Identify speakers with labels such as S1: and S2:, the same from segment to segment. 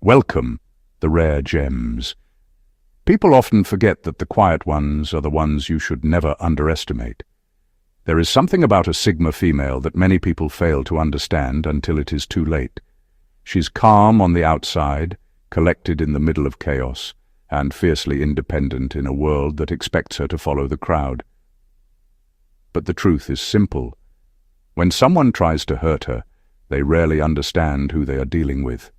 S1: Welcome, the rare gems. People often forget that the quiet ones are the ones you should never underestimate. There is something about a Sigma female that many people fail to understand until it is too late. She's calm on the outside, collected in the middle of chaos, and fiercely independent in a world that expects her to follow the crowd. But the truth is simple. When someone tries to hurt her, they rarely understand who they are dealing with.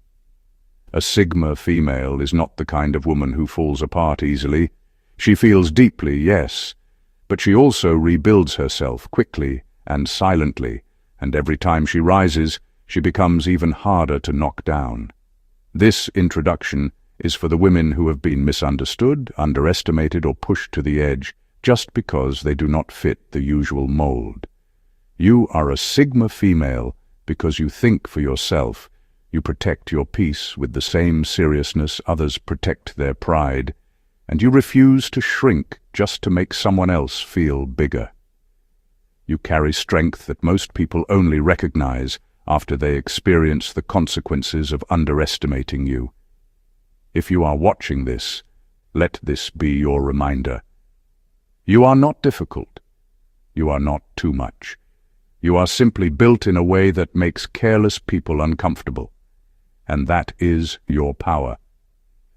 S1: A Sigma female is not the kind of woman who falls apart easily. She feels deeply, yes, but she also rebuilds herself quickly and silently, and every time she rises, she becomes even harder to knock down. This introduction is for the women who have been misunderstood, underestimated, or pushed to the edge just because they do not fit the usual mold. You are a Sigma female because you think for yourself. You protect your peace with the same seriousness others protect their pride, and you refuse to shrink just to make someone else feel bigger. You carry strength that most people only recognize after they experience the consequences of underestimating you. If you are watching this, let this be your reminder. You are not difficult. You are not too much. You are simply built in a way that makes careless people uncomfortable. And that is your power.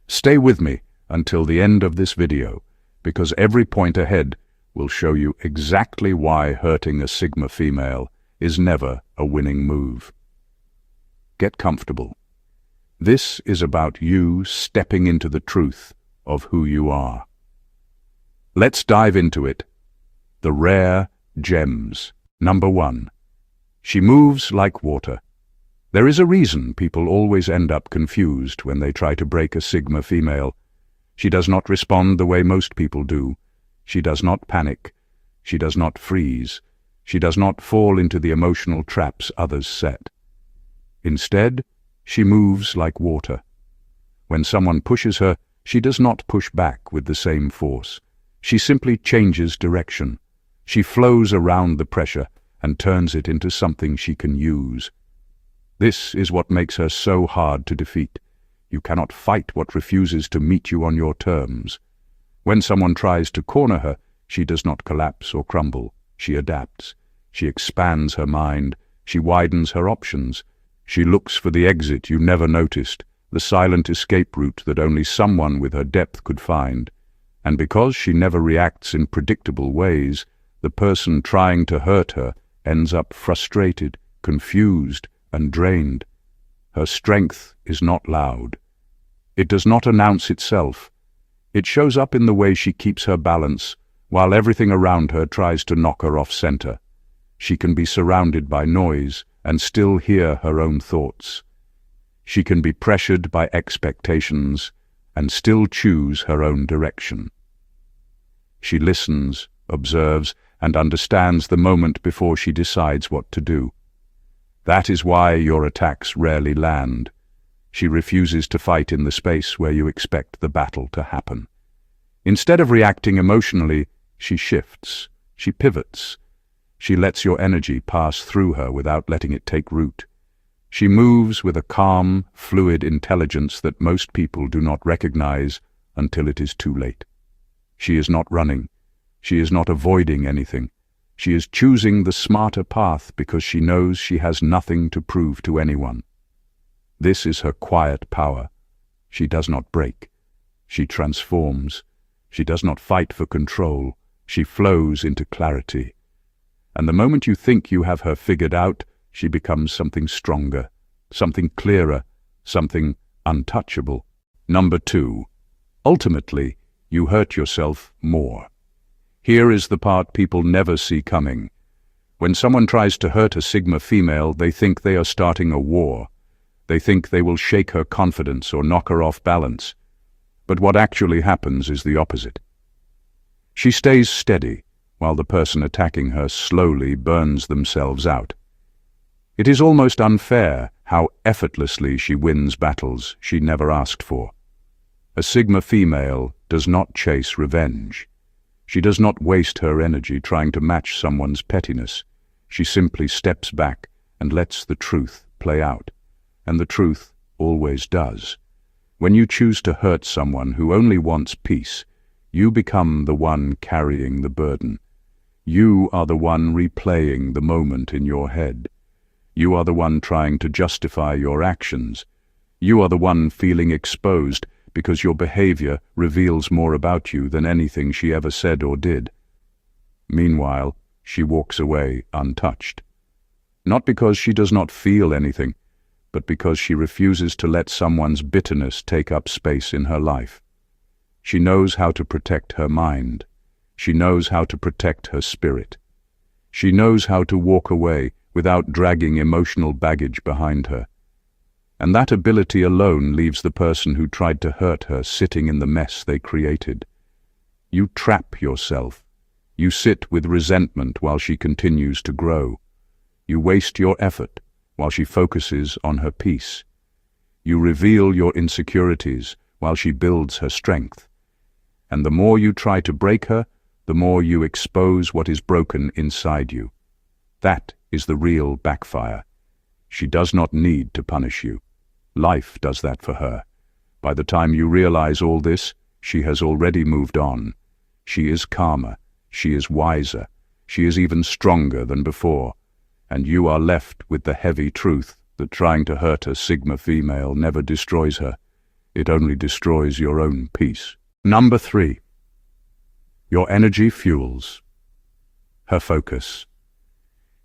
S1: Stay with me until the end of this video, because every point ahead will show you exactly why hurting a Sigma female is never a winning move. Get comfortable. This is about you stepping into the truth of who you are. Let's dive into it. The rare gems. Number 1. She moves like water. There is a reason people always end up confused when they try to break a Sigma female. She does not respond the way most people do. She does not panic. She does not freeze. She does not fall into the emotional traps others set. Instead, she moves like water. When someone pushes her, she does not push back with the same force. She simply changes direction. She flows around the pressure and turns it into something she can use. This is what makes her so hard to defeat. You cannot fight what refuses to meet you on your terms. When someone tries to corner her, she does not collapse or crumble. She adapts. She expands her mind. She widens her options. She looks for the exit you never noticed, the silent escape route that only someone with her depth could find. And because she never reacts in predictable ways, the person trying to hurt her ends up frustrated, confused, and drained. Her strength is not loud. It does not announce itself. It shows up in the way she keeps her balance, while everything around her tries to knock her off center. She can be surrounded by noise and still hear her own thoughts. She can be pressured by expectations and still choose her own direction. She listens, observes, and understands the moment before she decides what to do. That is why your attacks rarely land. She refuses to fight in the space where you expect the battle to happen. Instead of reacting emotionally, she shifts, she pivots. She lets your energy pass through her without letting it take root. She moves with a calm, fluid intelligence that most people do not recognize until it is too late. She is not running. She is not avoiding anything. She is choosing the smarter path because she knows she has nothing to prove to anyone. This is her quiet power. She does not break. She transforms. She does not fight for control. She flows into clarity. And the moment you think you have her figured out, she becomes something stronger, something clearer, something untouchable. Number 2. Ultimately, you hurt yourself more. Here is the part people never see coming. When someone tries to hurt a Sigma female, they think they are starting a war. They think they will shake her confidence or knock her off balance. But what actually happens is the opposite. She stays steady, while the person attacking her slowly burns themselves out. It is almost unfair how effortlessly she wins battles she never asked for. A Sigma female does not chase revenge. She does not waste her energy trying to match someone's pettiness. She simply steps back and lets the truth play out. And the truth always does. When you choose to hurt someone who only wants peace, you become the one carrying the burden. You are the one replaying the moment in your head. You are the one trying to justify your actions. You are the one feeling exposed because your behavior reveals more about you than anything she ever said or did. Meanwhile, she walks away untouched. Not because she does not feel anything, but because she refuses to let someone's bitterness take up space in her life. She knows how to protect her mind. She knows how to protect her spirit. She knows how to walk away without dragging emotional baggage behind her. And that ability alone leaves the person who tried to hurt her sitting in the mess they created. You trap yourself. You sit with resentment while she continues to grow. You waste your effort while she focuses on her peace. You reveal your insecurities while she builds her strength. And the more you try to break her, the more you expose what is broken inside you. That is the real backfire. She does not need to punish you. Life does that for her. By the time you realize all this, she has already moved on. She is calmer. She is wiser. She is even stronger than before. And you are left with the heavy truth that trying to hurt a Sigma female never destroys her. It only destroys your own peace. Number 3. Your energy fuels. Her focus.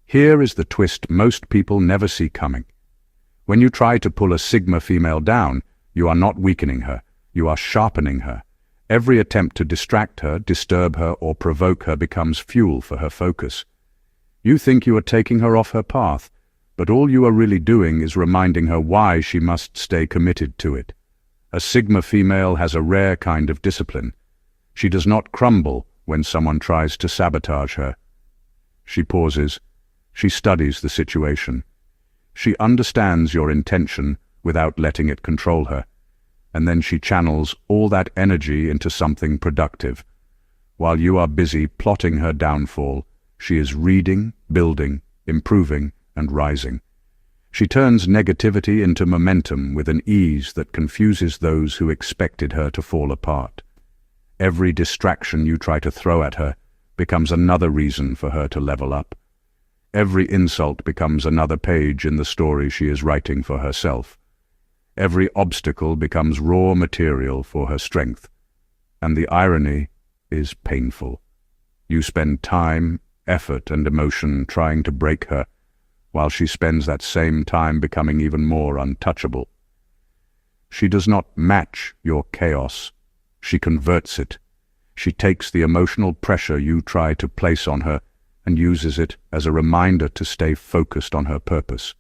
S1: Here is the twist most people never see coming. When you try to pull a Sigma female down, you are not weakening her, you are sharpening her. Every attempt to distract her, disturb her, or provoke her becomes fuel for her focus. You think you are taking her off her path, but all you are really doing is reminding her why she must stay committed to it. A Sigma female has a rare kind of discipline. She does not crumble when someone tries to sabotage her. She pauses. She studies the situation. She understands your intention without letting it control her, and then she channels all that energy into something productive. While you are busy plotting her downfall, she is reading, building, improving, and rising. She turns negativity into momentum with an ease that confuses those who expected her to fall apart. Every distraction you try to throw at her becomes another reason for her to level up. Every insult becomes another page in the story she is writing for herself. Every obstacle becomes raw material for her strength. And the irony is painful. You spend time, effort, and emotion trying to break her, while she spends that same time becoming even more untouchable. She does not match your chaos. She converts it. She takes the emotional pressure you try to place on her and uses it as a reminder to stay focused on her purpose.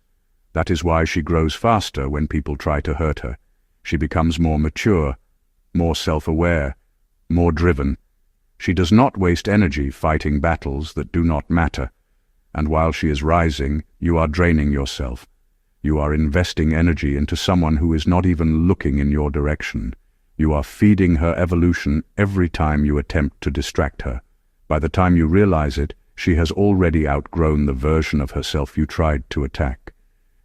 S1: That is why she grows faster when people try to hurt her. She becomes more mature, more self-aware, more driven. She does not waste energy fighting battles that do not matter. And while she is rising, you are draining yourself. You are investing energy into someone who is not even looking in your direction. You are feeding her evolution every time you attempt to distract her. By the time you realize it, she has already outgrown the version of herself you tried to attack.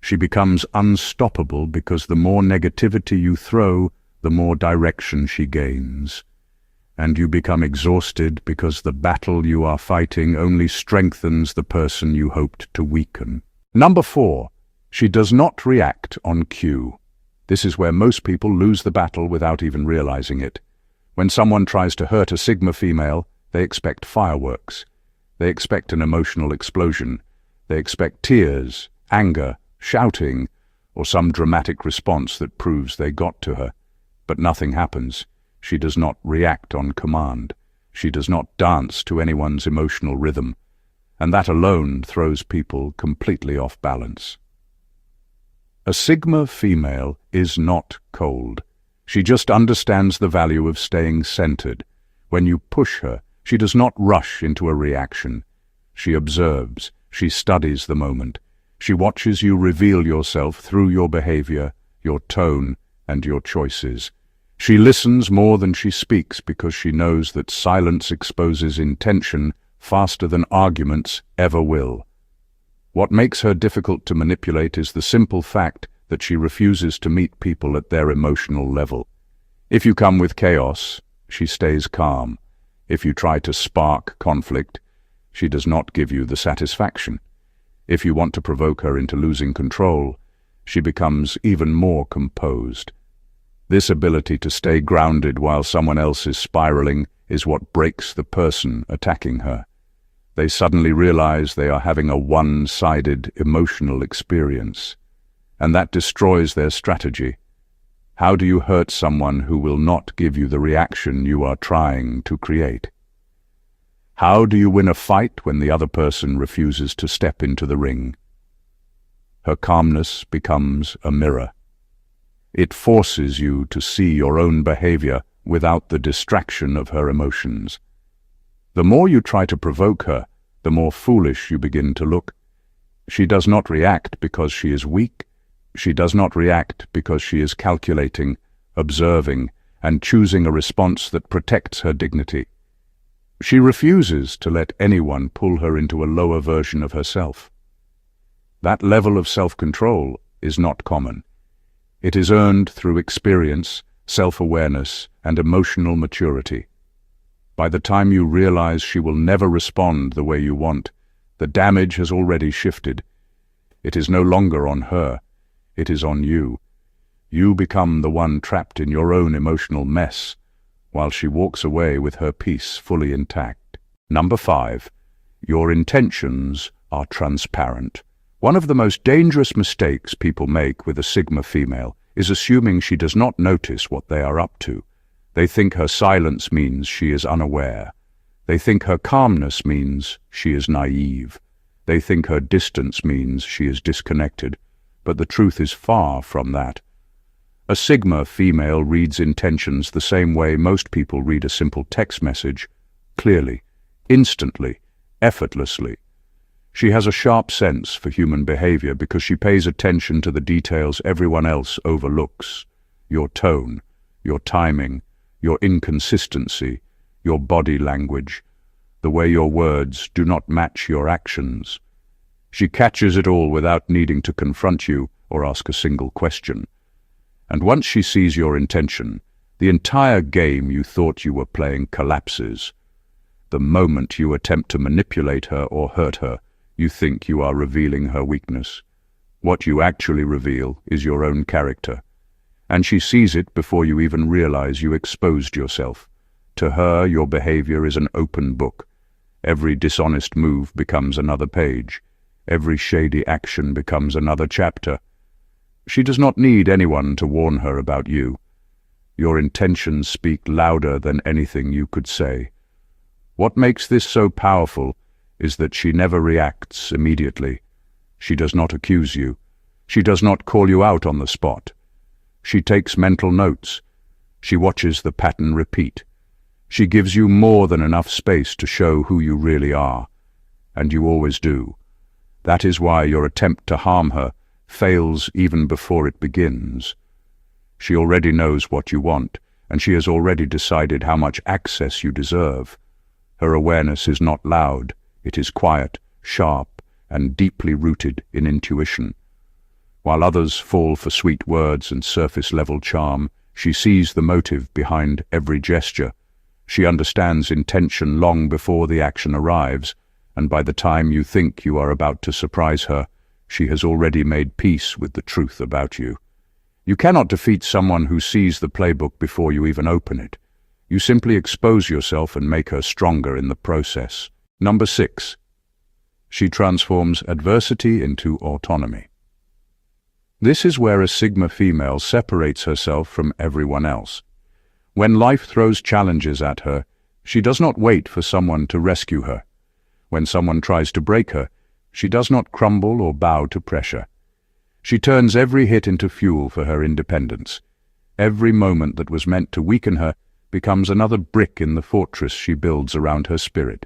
S1: She becomes unstoppable because the more negativity you throw, the more direction she gains. And you become exhausted because the battle you are fighting only strengthens the person you hoped to weaken. Number 4. She does not react on cue. This is where most people lose the battle without even realizing it. When someone tries to hurt a Sigma female, they expect fireworks. They expect an emotional explosion. They expect tears, anger, shouting, or some dramatic response that proves they got to her. But nothing happens. She does not react on command. She does not dance to anyone's emotional rhythm. And that alone throws people completely off balance. A Sigma female is not cold. She just understands the value of staying centered. When you push her, she does not rush into a reaction. She observes. She studies the moment. She watches you reveal yourself through your behavior, your tone, and your choices. She listens more than she speaks because she knows that silence exposes intention faster than arguments ever will. What makes her difficult to manipulate is the simple fact that she refuses to meet people at their emotional level. If you come with chaos, she stays calm. If you try to spark conflict, she does not give you the satisfaction. If you want to provoke her into losing control, she becomes even more composed. This ability to stay grounded while someone else is spiraling is what breaks the person attacking her. They suddenly realize they are having a one-sided emotional experience, and that destroys their strategy. How do you hurt someone who will not give you the reaction you are trying to create? How do you win a fight when the other person refuses to step into the ring? Her calmness becomes a mirror. It forces you to see your own behavior without the distraction of her emotions. The more you try to provoke her, the more foolish you begin to look. She does not react because she is weak. She does not react because she is calculating, observing, and choosing a response that protects her dignity. She refuses to let anyone pull her into a lower version of herself. That level of self-control is not common. It is earned through experience, self-awareness, and emotional maturity. By the time you realize she will never respond the way you want, the damage has already shifted. It is no longer on her. It is on you. You become the one trapped in your own emotional mess, while she walks away with her peace fully intact. Number 5. Your intentions are transparent. One of the most dangerous mistakes people make with a Sigma female is assuming she does not notice what they are up to. They think her silence means she is unaware. They think her calmness means she is naive. They think her distance means she is disconnected. But the truth is far from that. A Sigma female reads intentions the same way most people read a simple text message, clearly, instantly, effortlessly. She has a sharp sense for human behavior because she pays attention to the details everyone else overlooks. Your tone, your timing, your inconsistency, your body language, the way your words do not match your actions. She catches it all without needing to confront you or ask a single question. And once she sees your intention, the entire game you thought you were playing collapses. The moment you attempt to manipulate her or hurt her, you think you are revealing her weakness. What you actually reveal is your own character. And she sees it before you even realize you exposed yourself. To her, your behavior is an open book. Every dishonest move becomes another page. Every shady action becomes another chapter. She does not need anyone to warn her about you. Your intentions speak louder than anything you could say. What makes this so powerful is that she never reacts immediately. She does not accuse you. She does not call you out on the spot. She takes mental notes. She watches the pattern repeat. She gives you more than enough space to show who you really are. And you always do. That is why your attempt to harm her fails even before it begins. She already knows what you want, and she has already decided how much access you deserve. Her awareness is not loud. It is quiet, sharp, and deeply rooted in intuition. While others fall for sweet words and surface-level charm, she sees the motive behind every gesture. She understands intention long before the action arrives, and by the time you think you are about to surprise her, she has already made peace with the truth about you. You cannot defeat someone who sees the playbook before you even open it. You simply expose yourself and make her stronger in the process. Number 6. She transforms adversity into autonomy. This is where a Sigma female separates herself from everyone else. When life throws challenges at her, she does not wait for someone to rescue her. When someone tries to break her, she does not crumble or bow to pressure. She turns every hit into fuel for her independence. Every moment that was meant to weaken her becomes another brick in the fortress she builds around her spirit.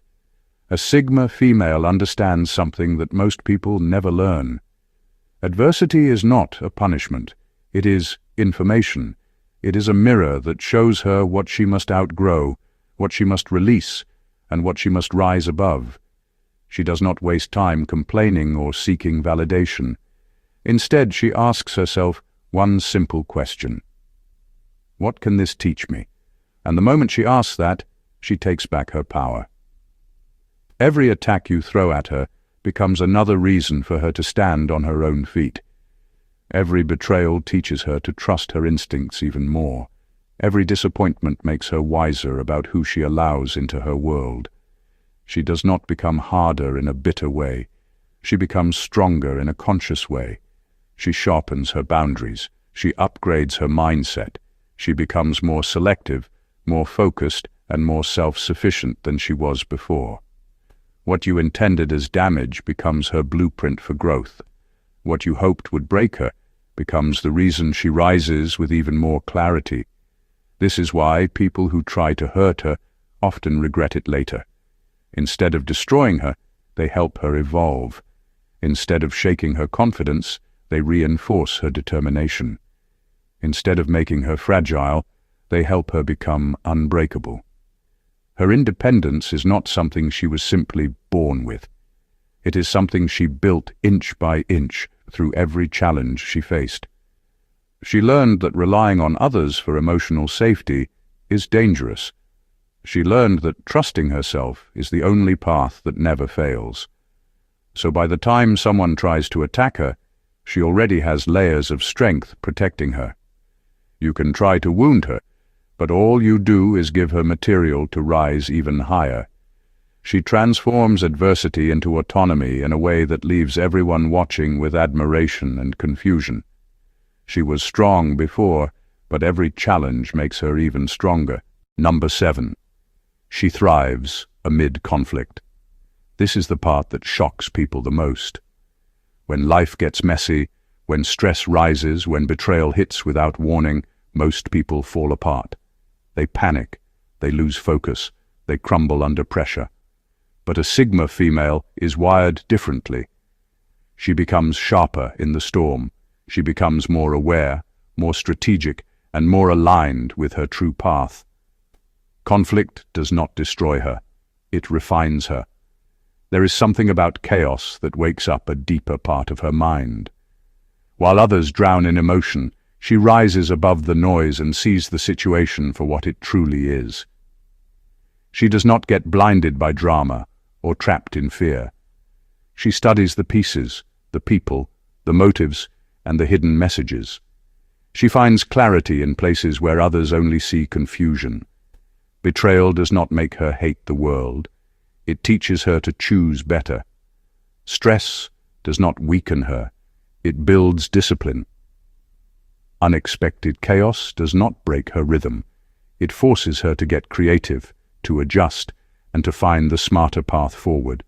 S1: A Sigma female understands something that most people never learn. Adversity is not a punishment. It is information. It is a mirror that shows her what she must outgrow, what she must release, and what she must rise above. She does not waste time complaining or seeking validation. Instead, she asks herself one simple question. What can this teach me? And the moment she asks that, she takes back her power. Every attack you throw at her becomes another reason for her to stand on her own feet. Every betrayal teaches her to trust her instincts even more. Every disappointment makes her wiser about who she allows into her world. She does not become harder in a bitter way. She becomes stronger in a conscious way. She sharpens her boundaries. She upgrades her mindset. She becomes more selective, more focused, and more self-sufficient than she was before. What you intended as damage becomes her blueprint for growth. What you hoped would break her becomes the reason she rises with even more clarity. This is why people who try to hurt her often regret it later. Instead of destroying her, they help her evolve. Instead of shaking her confidence, they reinforce her determination. Instead of making her fragile, they help her become unbreakable. Her independence is not something she was simply born with. It is something she built inch by inch through every challenge she faced. She learned that relying on others for emotional safety is dangerous. She learned that trusting herself is the only path that never fails. So by the time someone tries to attack her, she already has layers of strength protecting her. You can try to wound her, but all you do is give her material to rise even higher. She transforms adversity into autonomy in a way that leaves everyone watching with admiration and confusion. She was strong before, but every challenge makes her even stronger. Number 7. She thrives amid conflict. This is the part that shocks people the most. When life gets messy, when stress rises, when betrayal hits without warning, most people fall apart. They panic, they lose focus, they crumble under pressure. But a Sigma female is wired differently. She becomes sharper in the storm. She becomes more aware, more strategic, and more aligned with her true path. Conflict does not destroy her. It refines her. There is something about chaos that wakes up a deeper part of her mind. While others drown in emotion, she rises above the noise and sees the situation for what it truly is. She does not get blinded by drama or trapped in fear. She studies the pieces, the people, the motives, and the hidden messages. She finds clarity in places where others only see confusion. Betrayal does not make her hate the world. It teaches her to choose better. Stress does not weaken her. It builds discipline. Unexpected chaos does not break her rhythm. It forces her to get creative, to adjust, and to find the smarter path forward.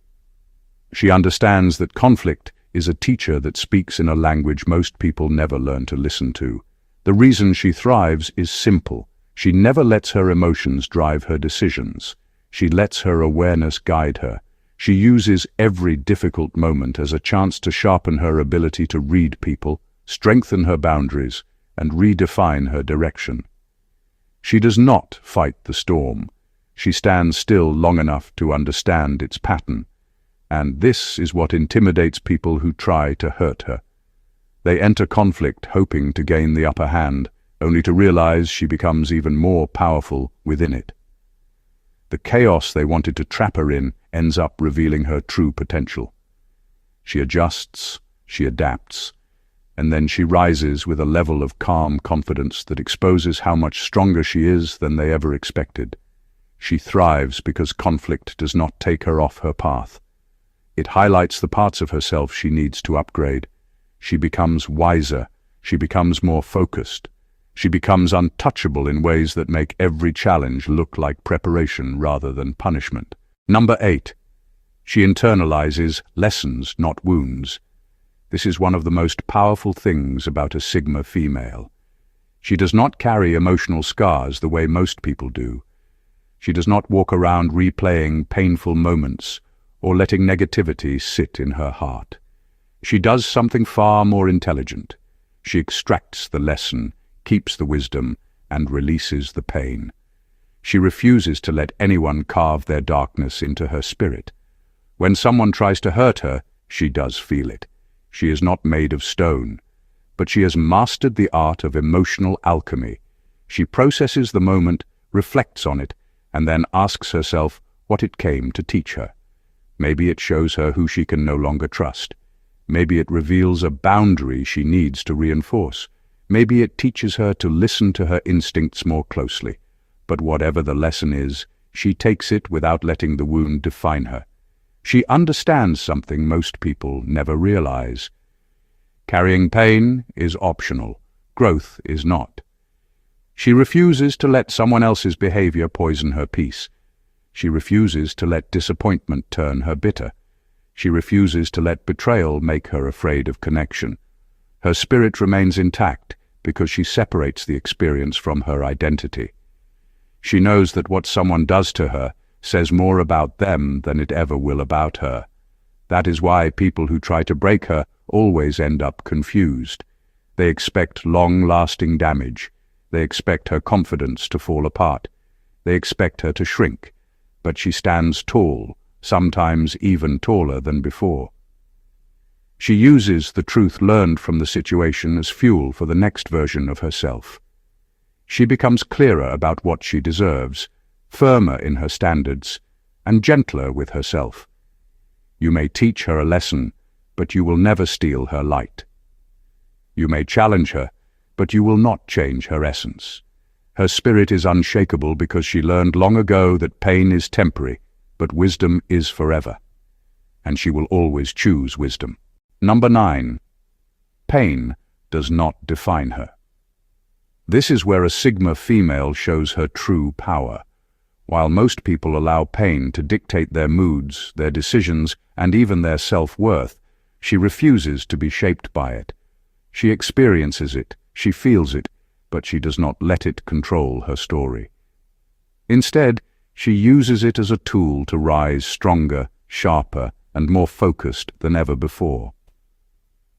S1: She understands that conflict is a teacher that speaks in a language most people never learn to listen to. The reason she thrives is simple. She never lets her emotions drive her decisions. She lets her awareness guide her. She uses every difficult moment as a chance to sharpen her ability to read people, strengthen her boundaries, and redefine her direction. She does not fight the storm. She stands still long enough to understand its pattern. And this is what intimidates people who try to hurt her. They enter conflict hoping to gain the upper hand, only to realize she becomes even more powerful within it. The chaos they wanted to trap her in ends up revealing her true potential. She adjusts, she adapts, and then she rises with a level of calm confidence that exposes how much stronger she is than they ever expected. She thrives because conflict does not take her off her path. It highlights the parts of herself she needs to upgrade. She becomes wiser. She becomes more focused. She becomes untouchable in ways that make every challenge look like preparation rather than punishment. Number 8. She internalizes lessons, not wounds. This is one of the most powerful things about a Sigma female. She does not carry emotional scars the way most people do. She does not walk around replaying painful moments or letting negativity sit in her heart. She does something far more intelligent. She extracts the lesson, keeps the wisdom, and releases the pain. She refuses to let anyone carve their darkness into her spirit. When someone tries to hurt her, she does feel it. She is not made of stone, but she has mastered the art of emotional alchemy. She processes the moment, reflects on it, and then asks herself what it came to teach her. Maybe it shows her who she can no longer trust. Maybe it reveals a boundary she needs to reinforce. Maybe it teaches her to listen to her instincts more closely. But whatever the lesson is, she takes it without letting the wound define her. She understands something most people never realize. Carrying pain is optional. Growth is not. She refuses to let someone else's behavior poison her peace. She refuses to let disappointment turn her bitter. She refuses to let betrayal make her afraid of connection. Her spirit remains intact because she separates the experience from her identity. She knows that what someone does to her says more about them than it ever will about her. That is why people who try to break her always end up confused. They expect long-lasting damage. They expect her confidence to fall apart. They expect her to shrink. But she stands tall, sometimes even taller than before. She uses the truth learned from the situation as fuel for the next version of herself. She becomes clearer about what she deserves, firmer in her standards, and gentler with herself. You may teach her a lesson, but you will never steal her light. You may challenge her, but you will not change her essence. Her spirit is unshakable because she learned long ago that pain is temporary, but wisdom is forever. And she will always choose wisdom. Number 9. Pain does not define her. This is where a Sigma female shows her true power. While most people allow pain to dictate their moods, their decisions, and even their self-worth, she refuses to be shaped by it. She experiences it, she feels it, but she does not let it control her story. Instead, she uses it as a tool to rise stronger, sharper, and more focused than ever before.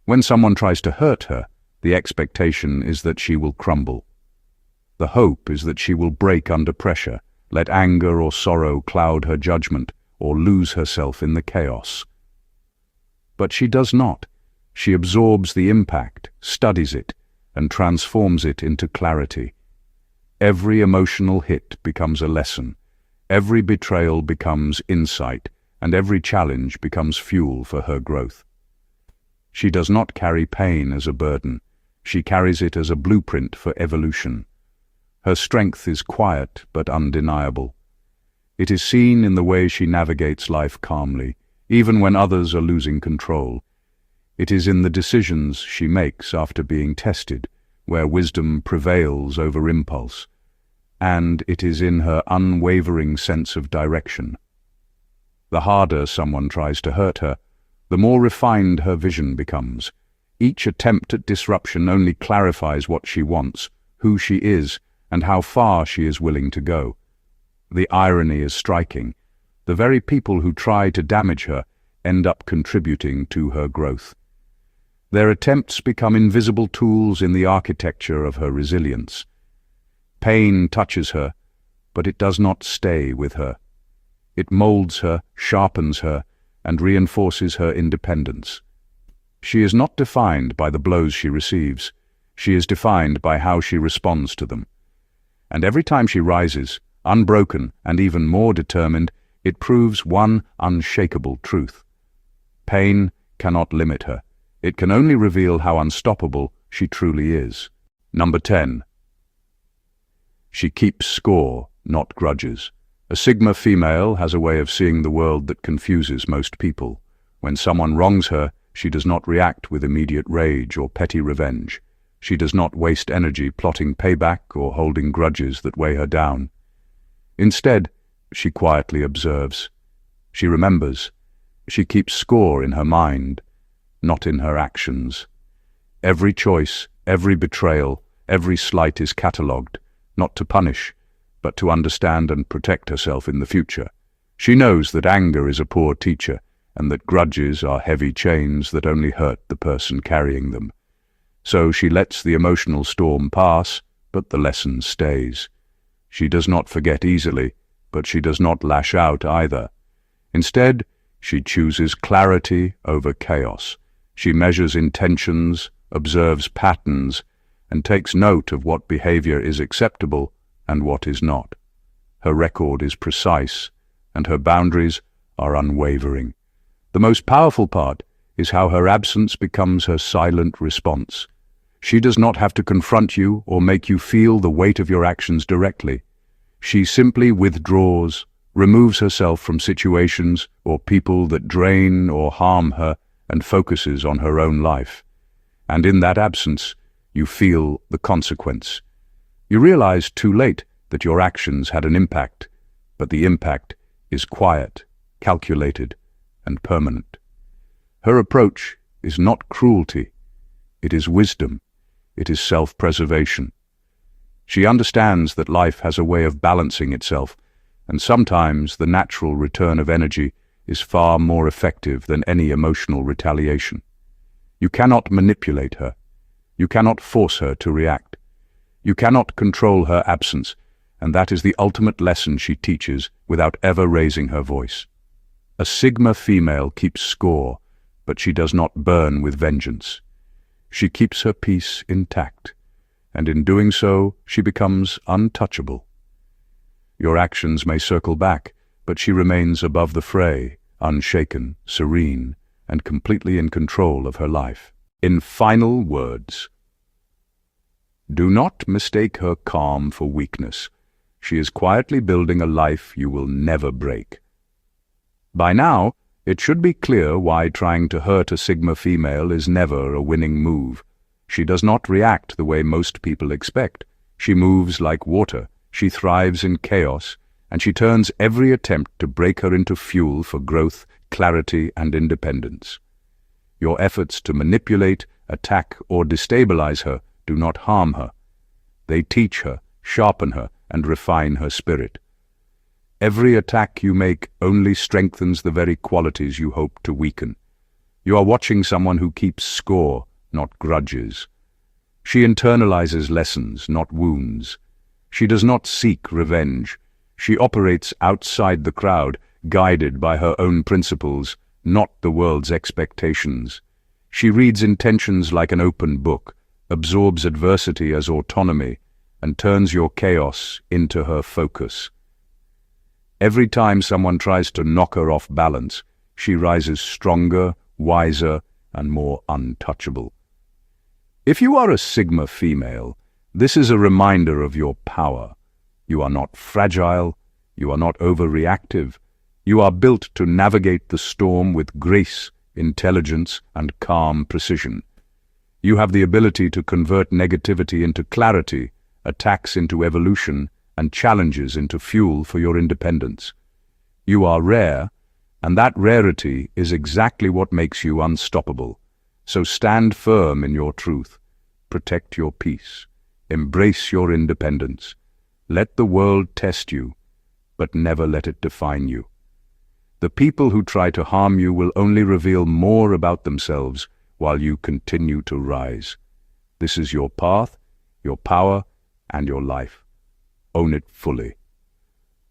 S1: When someone tries to hurt her, the expectation is that she will crumble. The hope is that she will break under pressure, let anger or sorrow cloud her judgment, or lose herself in the chaos. But she does not. She absorbs the impact, studies it, and transforms it into clarity. Every emotional hit becomes a lesson. Every betrayal becomes insight, and every challenge becomes fuel for her growth. She does not carry pain as a burden. She carries it as a blueprint for evolution. Her strength is quiet but undeniable. It is seen in the way she navigates life calmly, even when others are losing control. It is in the decisions she makes after being tested, where wisdom prevails over impulse. And it is in her unwavering sense of direction. The harder someone tries to hurt her, the more refined her vision becomes. Each attempt at disruption only clarifies what she wants, who she is, and how far she is willing to go. The irony is striking. The very people who try to damage her end up contributing to her growth. Their attempts become invisible tools in the architecture of her resilience. Pain touches her, but it does not stay with her. It molds her, sharpens her, and reinforces her independence. She is not defined by the blows she receives. She is defined by how she responds to them. And every time she rises, unbroken and even more determined, it proves one unshakable truth. Pain cannot limit her. It can only reveal how unstoppable she truly is. Number 10. She keeps score, not grudges. A Sigma female has a way of seeing the world that confuses most people. When someone wrongs her, she does not react with immediate rage or petty revenge. She does not waste energy plotting payback or holding grudges that weigh her down. Instead, she quietly observes. She remembers. She keeps score in her mind, not in her actions. Every choice, every betrayal, every slight is catalogued, not to punish, but to understand and protect herself in the future. She knows that anger is a poor teacher, and that grudges are heavy chains that only hurt the person carrying them. So she lets the emotional storm pass, but the lesson stays. She does not forget easily, but she does not lash out either. Instead, she chooses clarity over chaos. She measures intentions, observes patterns, and takes note of what behavior is acceptable and what is not. Her record is precise, and her boundaries are unwavering. The most powerful part is how her absence becomes her silent response. She does not have to confront you or make you feel the weight of your actions directly. She simply withdraws, removes herself from situations or people that drain or harm her, and focuses on her own life. And in that absence, you feel the consequence. You realize too late that your actions had an impact, but the impact is quiet, calculated, and permanent. Her approach is not cruelty. It is wisdom. It is self-preservation. She understands that life has a way of balancing itself, and sometimes the natural return of energy is far more effective than any emotional retaliation. You cannot manipulate her. You cannot force her to react. You cannot control her absence, and that is the ultimate lesson she teaches without ever raising her voice. A Sigma female keeps score, but she does not burn with vengeance. She keeps her peace intact, and in doing so, she becomes untouchable. Your actions may circle back, but she remains above the fray, unshaken, serene, and completely in control of her life. In final words, do not mistake her calm for weakness. She is quietly building a life you will never break. By now, it should be clear why trying to hurt a Sigma female is never a winning move. She does not react the way most people expect. She moves like water. She thrives in chaos, and she turns every attempt to break her into fuel for growth, clarity, and independence. Your efforts to manipulate, attack, or destabilize her do not harm her. They teach her, sharpen her, and refine her spirit. Every attack you make only strengthens the very qualities you hope to weaken. You are watching someone who keeps score, not grudges. She internalizes lessons, not wounds. She does not seek revenge. She operates outside the crowd, guided by her own principles, not the world's expectations. She reads intentions like an open book, absorbs adversity as autonomy, and turns your chaos into her focus. Every time someone tries to knock her off balance, she rises stronger, wiser, and more untouchable. If you are a Sigma female, this is a reminder of your power. You are not fragile. You are not overreactive. You are built to navigate the storm with grace, intelligence, and calm precision. You have the ability to convert negativity into clarity, attacks into evolution, and challenges into fuel for your independence. You are rare, and that rarity is exactly what makes you unstoppable. So stand firm in your truth. Protect your peace. Embrace your independence. Let the world test you, but never let it define you. The people who try to harm you will only reveal more about themselves while you continue to rise. This is your path, your power, and your life. Own it fully.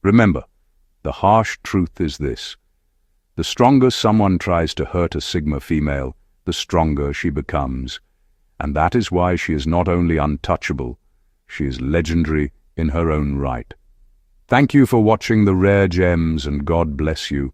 S1: Remember, the harsh truth is this: the stronger someone tries to hurt a Sigma female, the stronger she becomes. And that is why she is not only untouchable, she is legendary in her own right. Thank you for watching The Rare Gems, and God bless you.